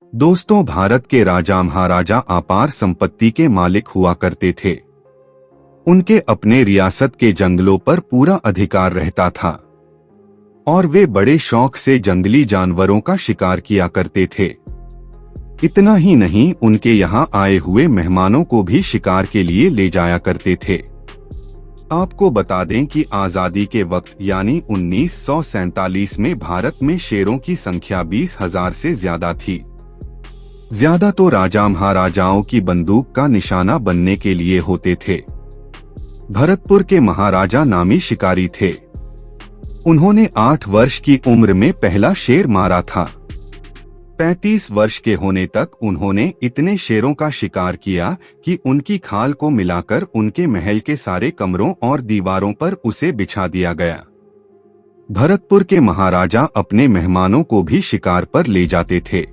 दोस्तों, भारत के राजा महाराजा अपार संपत्ति के मालिक हुआ करते थे। उनके अपने रियासत के जंगलों पर पूरा अधिकार रहता था और वे बड़े शौक से जंगली जानवरों का शिकार किया करते थे। इतना ही नहीं, उनके यहाँ आए हुए मेहमानों को भी शिकार के लिए ले जाया करते थे। आपको बता दें कि आजादी के वक्त यानी 1947 में भारत में शेरों की संख्या 20,000 से ज्यादा थी। ज्यादा तो राजा महाराजाओं की बंदूक का निशाना बनने के लिए होते थे। भरतपुर के महाराजा नामी शिकारी थे। उन्होंने 8 वर्ष की उम्र में पहला शेर मारा था। 35 वर्ष के होने तक उन्होंने इतने शेरों का शिकार किया कि उनकी खाल को मिलाकर उनके महल के सारे कमरों और दीवारों पर उसे बिछा दिया गया। भरतपुर के महाराजा अपने मेहमानों को भी शिकार पर ले जाते थे।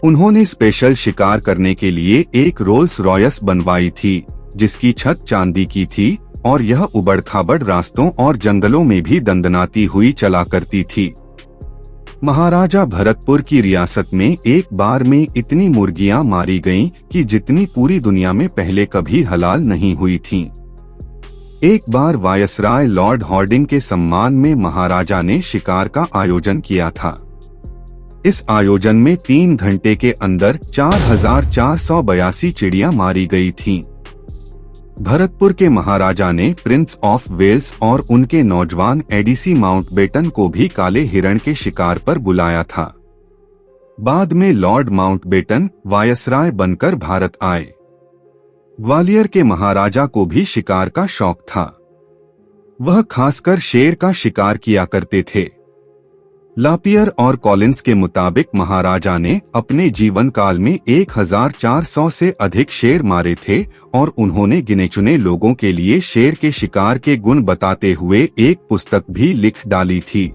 उन्होंने स्पेशल शिकार करने के लिए एक रोल्स रॉयस बनवाई थी, जिसकी छत चांदी की थी और यह उबड़-खाबड़ रास्तों और जंगलों में भी दंदनाती हुई चला करती थी। महाराजा भरतपुर की रियासत में एक बार में इतनी मुर्गियां मारी गईं कि जितनी पूरी दुनिया में पहले कभी हलाल नहीं हुई थीं। एक बार वायसराय लॉर्ड हॉर्डिंग के सम्मान में महाराजा ने शिकार का आयोजन किया था। इस आयोजन में 3 घंटे के अंदर 4,482 चिड़िया मारी गई थीं। भरतपुर के महाराजा ने प्रिंस ऑफ वेल्स और उनके नौजवान एडिसी माउंटबेटन को भी काले हिरण के शिकार पर बुलाया था। बाद में लॉर्ड माउंटबेटन वायसराय बनकर भारत आए। ग्वालियर के महाराजा को भी शिकार का शौक था। वह खासकर शेर का शिकार किया करते थे। लापियर और कॉलिंस के मुताबिक महाराजा ने अपने जीवन काल में 1,400 से अधिक शेर मारे थे और उन्होंने गिने चुने लोगों के लिए शेर के शिकार के गुण बताते हुए एक पुस्तक भी लिख डाली थी।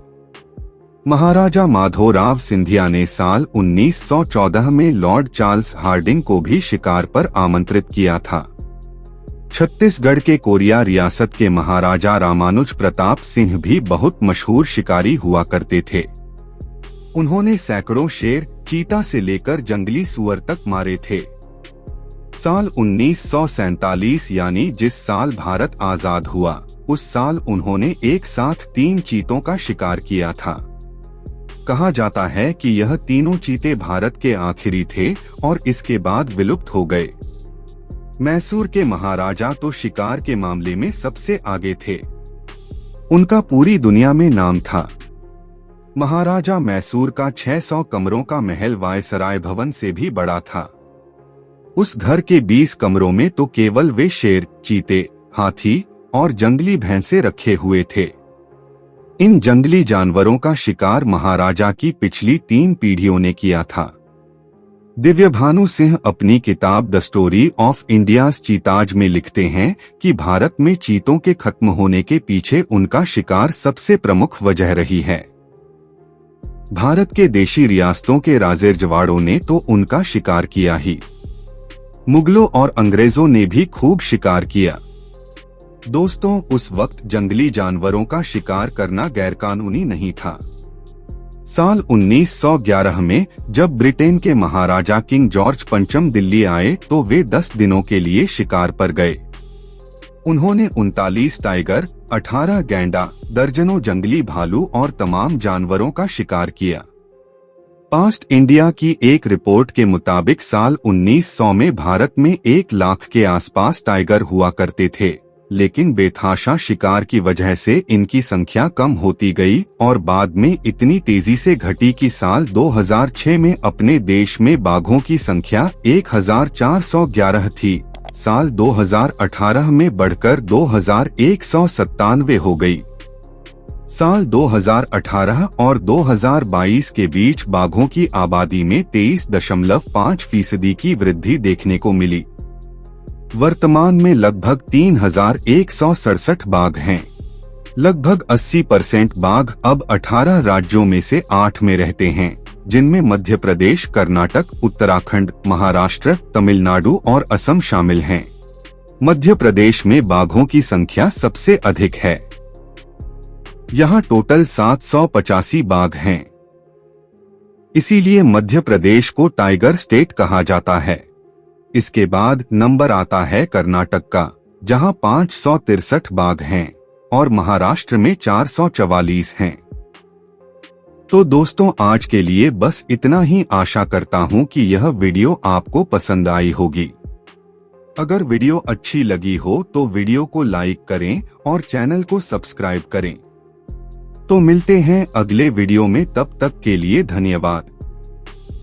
महाराजा माधोराव सिंधिया ने साल 1914 में लॉर्ड चार्ल्स हार्डिंग को भी शिकार पर आमंत्रित किया था। छत्तीसगढ़ के कोरिया रियासत के महाराजा रामानुज प्रताप सिंह भी बहुत मशहूर शिकारी हुआ करते थे। उन्होंने सैकड़ों शेर, चीता से लेकर जंगली सुअर तक मारे थे। साल 1947 यानी जिस साल भारत आजाद हुआ, उस साल उन्होंने एक साथ 3 चीतों का शिकार किया था। कहा जाता है कि यह तीनों चीते भारत के आखिरी थे और इसके बाद विलुप्त हो गए। मैसूर के महाराजा तो शिकार के मामले में सबसे आगे थे। उनका पूरी दुनिया में नाम था। महाराजा मैसूर का 600 कमरों का महल वायसराय भवन से भी बड़ा था। उस घर के 20 कमरों में तो केवल वे शेर, चीते, हाथी और जंगली भैंसे रखे हुए थे। इन जंगली जानवरों का शिकार महाराजा की पिछली 3 पीढ़ियों ने किया था। दिव्यभानु सिंह अपनी किताब द स्टोरी ऑफ इंडियाज चीताज में लिखते हैं कि भारत में चीतों के खत्म होने के पीछे उनका शिकार सबसे प्रमुख वजह रही है। भारत के देशी रियासतों के राजेरजवाड़ों ने तो उनका शिकार किया ही, मुगलों और अंग्रेजों ने भी खूब शिकार किया। दोस्तों, उस वक्त जंगली जानवरों का शिकार करना गैरकानूनी नहीं था। साल 1911 में जब ब्रिटेन के महाराजा किंग जॉर्ज पंचम दिल्ली आए तो वे 10 दिनों के लिए शिकार पर गए। उन्होंने 39 टाइगर, 18 गैंडा, दर्जनों जंगली भालू और तमाम जानवरों का शिकार किया। पास्ट इंडिया की एक रिपोर्ट के मुताबिक साल 1900 में भारत में 1 लाख के आसपास टाइगर हुआ करते थे, लेकिन बेतहाशा शिकार की वजह से इनकी संख्या कम होती गई और बाद में इतनी तेजी से घटी कि साल 2006 में अपने देश में बाघों की संख्या 1,411 थी। साल 2018 में बढ़कर 2,197 हो गई। साल 2018 और 2022 के बीच बाघों की आबादी में 23.5% की वृद्धि देखने को मिली। वर्तमान में लगभग 3,167 बाघ हैं। लगभग 80% बाघ अब 18 राज्यों में से 8 में रहते हैं, जिनमें मध्य प्रदेश, कर्नाटक, उत्तराखंड, महाराष्ट्र, तमिलनाडु और असम शामिल हैं। मध्य प्रदेश में बाघों की संख्या सबसे अधिक है। यहाँ टोटल 785 बाघ हैं। इसीलिए मध्य प्रदेश को टाइगर स्टेट कहा जाता है। इसके बाद नंबर आता है कर्नाटक का, जहां 563 बाघ हैं और महाराष्ट्र में 444 हैं। तो दोस्तों, आज के लिए बस इतना ही। आशा करता हूं कि यह वीडियो आपको पसंद आई होगी। अगर वीडियो अच्छी लगी हो तो वीडियो को लाइक करें और चैनल को सब्सक्राइब करें। तो मिलते हैं अगले वीडियो में, तब तक के लिए धन्यवाद।